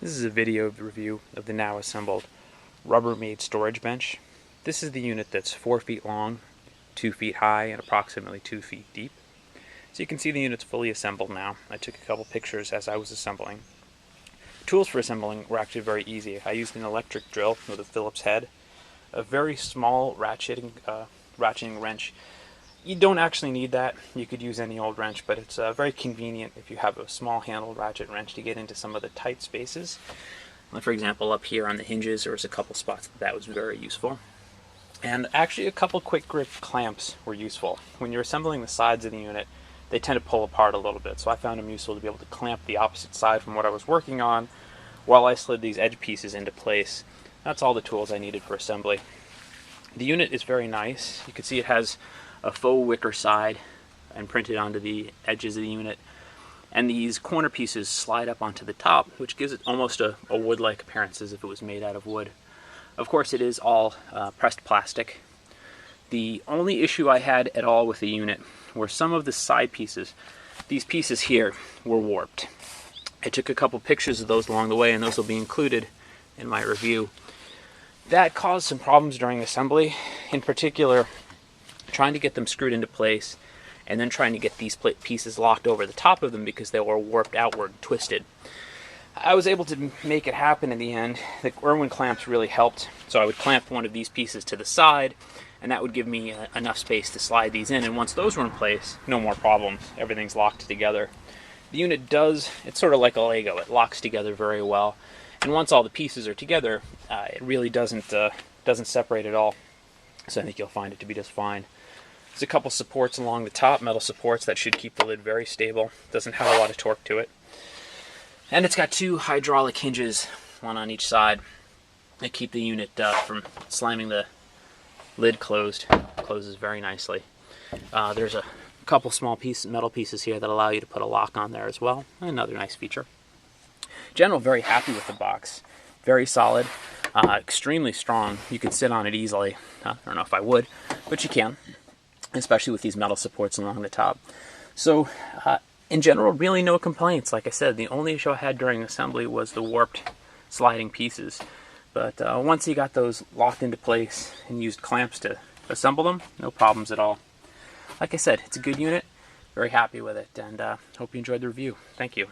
This is a video review of the now assembled Rubbermaid storage bench. This is the unit that's 4 feet long, 2 feet high, and approximately 2 feet deep. So you can see the unit's fully assembled now. I took a couple pictures as I was assembling. Tools for assembling were actually very easy. I used an electric drill with a Phillips head, a very small ratcheting wrench. You don't actually need that. You could use any old wrench, but it's very convenient if you have a small handled ratchet wrench to get into some of the tight spaces. Like for example, up here on the hinges, there was a couple spots that was very useful. And actually a couple quick grip clamps were useful. When you're assembling the sides of the unit, they tend to pull apart a little bit, so I found them useful to be able to clamp the opposite side from what I was working on while I slid these edge pieces into place. That's all the tools I needed for assembly. The unit is very nice. You can see it has a faux wicker side and printed onto the edges of the unit, and these corner pieces slide up onto the top, which gives it almost a wood-like appearance, as if it was made out of wood. Of course, it is all pressed plastic. The only issue I had at all with the unit were some of the side pieces. These pieces here were warped. I took a couple pictures of those along the way, and those will be included in my review. That caused some problems during assembly, in particular trying to get them screwed into place and then trying to get these pieces locked over the top of them because they were warped outward, twisted. I was able to make it happen in the end. The Irwin clamps really helped, so I would clamp one of these pieces to the side, and that would give me enough space to slide these in, and once those were in place, no more problems. Everything's locked together. The unit it's sort of like a Lego. It locks together very well, and once all the pieces are together, it really doesn't separate at all, so I think you'll find it to be just fine. There's a couple supports along the top, metal supports that should keep the lid very stable. Doesn't have a lot of torque to it. And it's got two hydraulic hinges, one on each side, that keep the unit from slamming the lid closed. It closes very nicely. There's a couple small metal pieces here that allow you to put a lock on there as well. Another nice feature. In general, very happy with the box. Very solid, extremely strong. You can sit on it easily. I don't know if I would, but you can, especially with these metal supports along the top. So in general, really no complaints. Like I said, the only issue I had during assembly was the warped sliding pieces. But once you got those locked into place and used clamps to assemble them, no problems at all. Like I said, it's a good unit. Very happy with it, and hope you enjoyed the review. Thank you.